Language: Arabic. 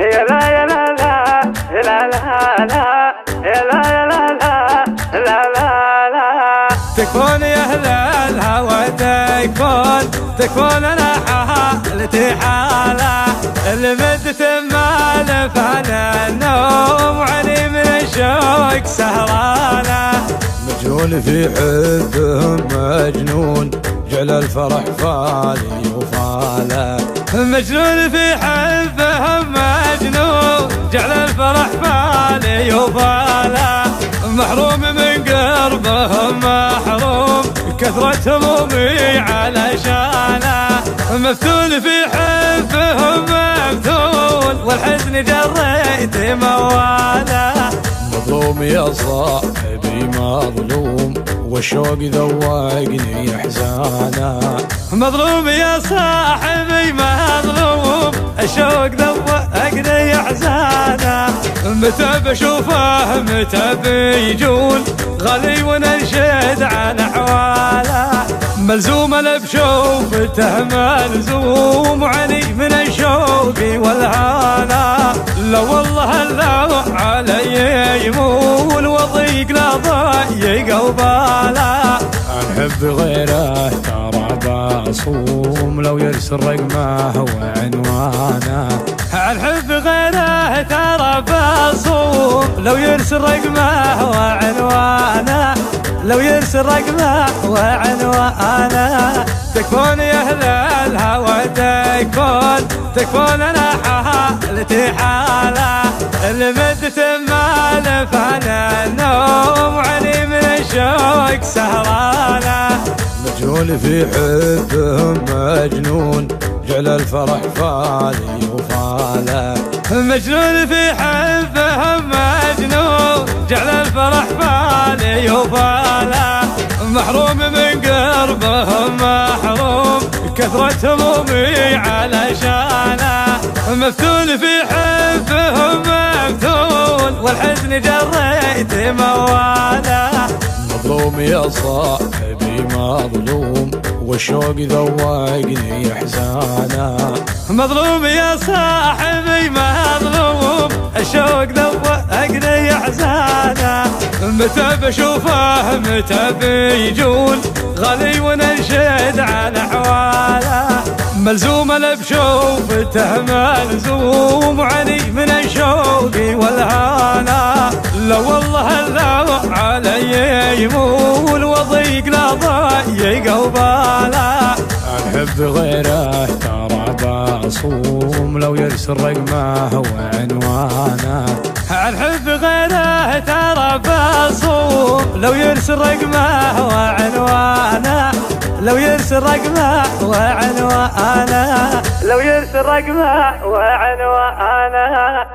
يا لا يا لا لا يا لا لا لا يا لا يا لا لا لا لا لا. تكون يا أهل الهوى تكون أنا حالتي حالة اللي مدت مال فانا النوم علي من الشوق سهرانة. مجنون في حبهم مجنون جعل الفرح فالي وفاله. مجنون في حبهم مجنون جعل الفرح فالي وفاله. محروم من قربهم محروم كثرة همومي علشانه. مفتون في حبهم مفتون والحزن جريت مواله. مظلوم يا صاحبي مظلوم والشوق ذوقني احزانه. مظلوم يا صاحبي مظلوم الشوق ذوقني احزانه. متى بشوفه متى بيجون غالي وننشد عن احواله. ملزوم انا بشوفته ملزوم وعلي من الشوق والهاله. لا والله لو علي يمول وضيق لا ضيق وباله. نحب غيره ترى بصوم لو يرسل رقمه وعنوانه. الحب غيره ترى بصوم لو يرسل رقمه وعنوانه. لو يرسل رقمه وعنوانه. تكفون يا أهل الهوى تكفون أنا حالتي حالة اللي مدت مال فانا النوم علي من الشوق سهرانة. مجنون في حبهم مجنون جعل الفرح فالي وفاله. مجنون في حبهم مجنون جعل الفرح فالي وفاله. محروم من قربهم محروم كثرة همومي علشانه. مفتون في حبهم مفتون والحزن جريت مواله. مظلوم يا صاحبي مظلوم والشوق ذوقني احزانه. مظلوم يا صاحبي مظلوم الشوق ذوقني احزانه. متى بشوفه متى بيجون غالي وننشد عن احواله. ملزوم انا بشوفته ملزوم وعلي من الشوق والهاله. لا والله لو علي يمول وضيق لا ضيق وباله. نحب غيره ترى بصوم لو يرسل رقمه وعنوانه. الحب غيره ترى بصوم لو يرسل رقمه وعنوانه. لو يرسل رقمه وعنوانه. لو يرسل رقمه وعنوانه.